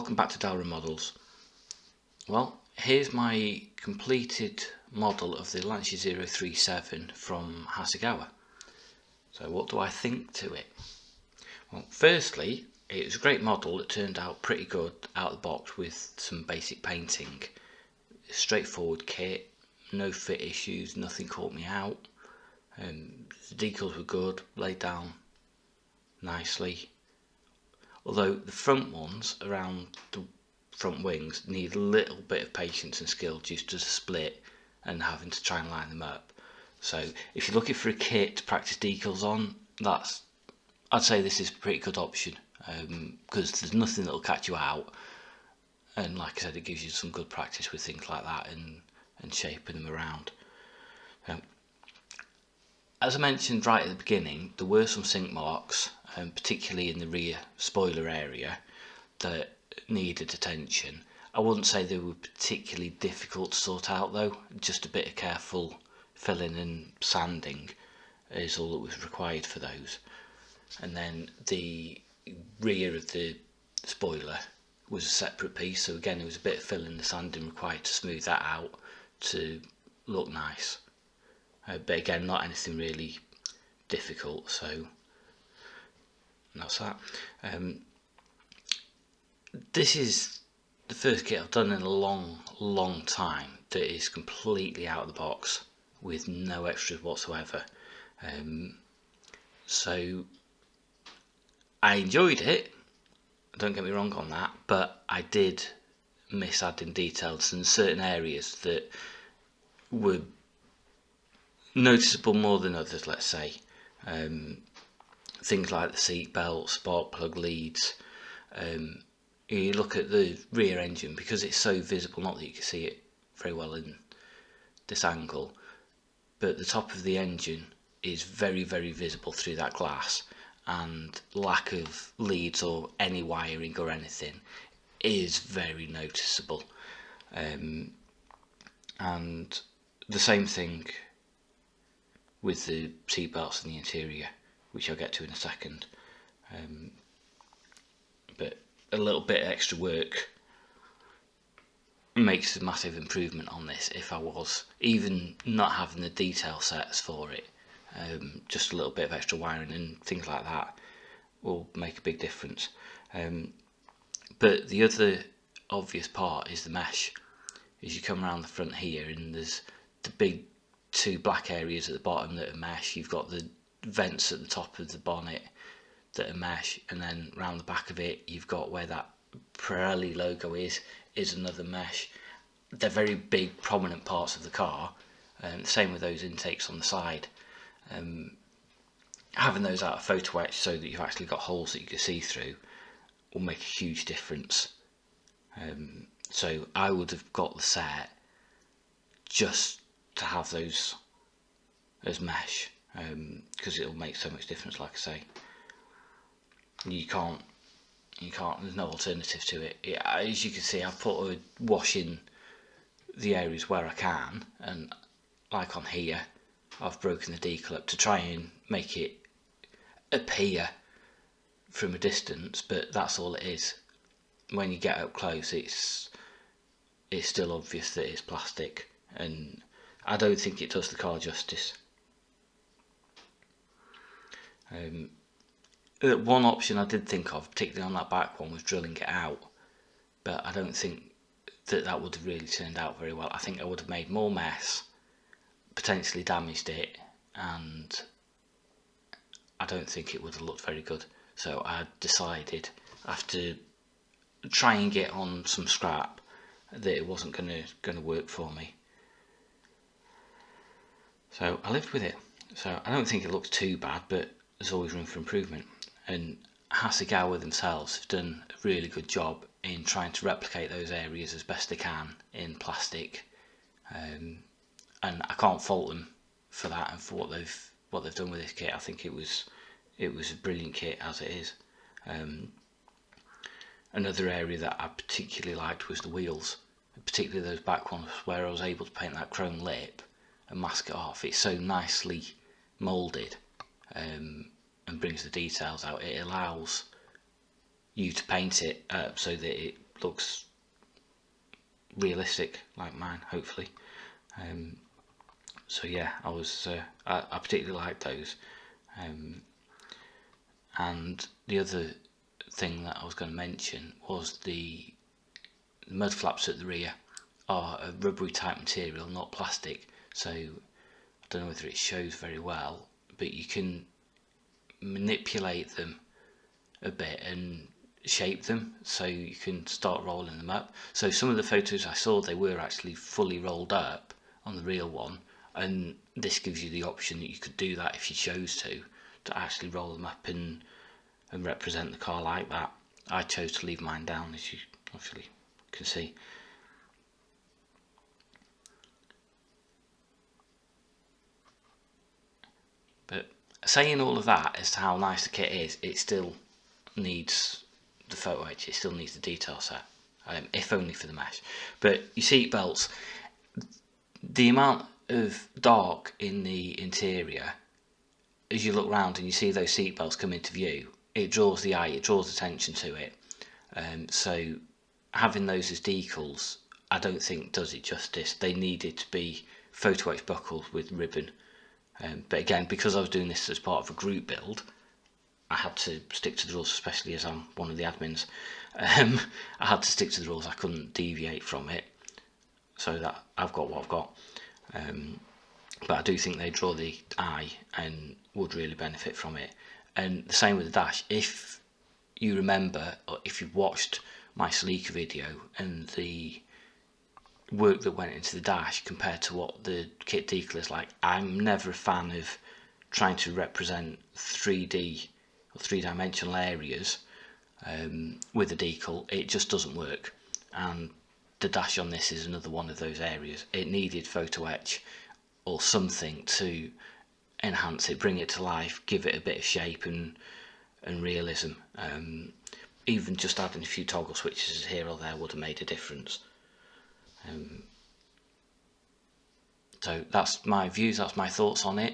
welcome back to Dalra Models. Well, here's my completed model of the Lancia 037 from Hasegawa. So what do I think to it? Well, firstly, it was a great model. It turned out pretty good out of the box with some basic painting. Straightforward kit, no fit issues, nothing caught me out. The decals were good, laid down nicely. Although the front ones around the front wings need a little bit of patience and skill due to the split and having to try and line them up. So if you're looking for a kit to practice decals on, I'd say this is a pretty good option, because there's nothing that'll catch you out, and like I said, it gives you some good practice with things like that and shaping them around. As I mentioned right at the beginning, there were some sink marks, particularly in the rear spoiler area, that needed attention. I wouldn't say they were particularly difficult to sort out though, just a bit of careful filling and sanding is all that was required for those. And then the rear of the spoiler was a separate piece, so again there was a bit of filling and sanding required to smooth that out to look nice. But again, not anything really difficult, so that's that. This is the first kit I've done in a long time that is completely out of the box with no extras whatsoever. So I enjoyed it, don't get me wrong on that, but I did miss adding details in certain areas that were noticeable more than others, let's say. Things like the seat belt, spark plug leads. You look at the rear engine, because it's so visible, not that you can see it very well in this angle, but the top of the engine is very visible through that glass, and lack of leads or any wiring or anything is very noticeable. And the same thing with the seat belts in the interior, which I'll get to in a second. But a little bit of extra work makes a massive improvement on this. If I was even not having the detail sets for it, just a little bit of extra wiring and things like that will make a big difference. But the other obvious part is the mesh. As you come around the front here, and there's the big two black areas at the bottom that are mesh. You've got the vents at the top of the bonnet that are mesh, and then round the back of it you've got where that Pirelli logo is another mesh. They're very big prominent parts of the car, and same with those intakes on the side. Having those out of photo etch so that you've actually got holes that you can see through will make a huge difference. So I would have got the set just to have those as mesh, because it'll make so much difference. Like I say, you can't, there's no alternative to it. As you can see, I've put a wash in the areas where I can, and like on here I've broken the decal up to try and make it appear from a distance, but that's all it is. When you get up close, it's still obvious that it's plastic, and I don't think it does the car justice. One option I did think of, particularly on that back one, was drilling it out, but I don't think that would have really turned out very well. I think I would have made more mess, potentially damaged it, and I don't think it would have looked very good. So I decided, after trying it on some scrap, that it wasn't going to work for me. So I lived with it. So I don't think it looks too bad, but there's always room for improvement. And Hasegawa themselves have done a really good job in trying to replicate those areas as best they can in plastic, and I can't fault them for that and for what they've done with this kit. I think it was a brilliant kit as it is. Another area that I particularly liked was the wheels, particularly those back ones where I was able to paint that chrome lip and mask it off. It's so nicely moulded, and brings the details out. It allows you to paint it so that it looks realistic like mine, hopefully. So yeah, I particularly like those. And the other thing that I was going to mention was the mud flaps at the rear are a rubbery type material, not plastic. So I don't know whether it shows very well, but you can manipulate them a bit and shape them so you can start rolling them up. So some of the photos I saw, they were actually fully rolled up on the real one, and this gives you the option that you could do that if you chose to actually roll them up and represent the car like that. I chose to leave mine down, as you obviously can see. But saying all of that as to how nice the kit is, it still needs the photo etch, it still needs the detail set, if only for the mesh. But your seat belts, the amount of dark in the interior, as you look round and you see those seat belts come into view, it draws the eye, it draws attention to it. So having those as decals, I don't think does it justice. They needed to be photo etch buckles with ribbon. But again, because I was doing this as part of a group build, I had to stick to the rules, especially as I'm one of the admins. I had to stick to the rules, I couldn't deviate from it. So that I've got what I've got. But I do think they draw the eye and would really benefit from it. And the same with the dash. If you remember, or if you've watched my Celica video and the work that went into the dash compared to what the kit decal is like, I'm never a fan of trying to represent 3D or three-dimensional areas with a decal. It just doesn't work, and the dash on this is another one of those areas. It needed photo etch or something to enhance it, bring it to life, give it a bit of shape and realism. Even just adding a few toggle switches here or there would have made a difference. So that's my views, that's my thoughts on it.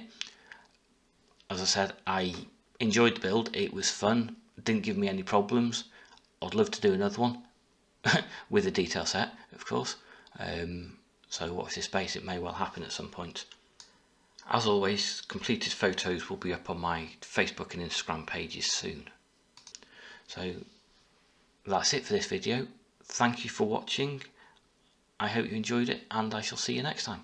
As I said, I enjoyed the build, it was fun, didn't give me any problems. I'd love to do another one with a detail set, of course. So watch this space, it may well happen at some point. As always, completed photos will be up on my Facebook and Instagram pages soon. So that's it for this video. Thank you for watching. I hope you enjoyed it, and I shall see you next time.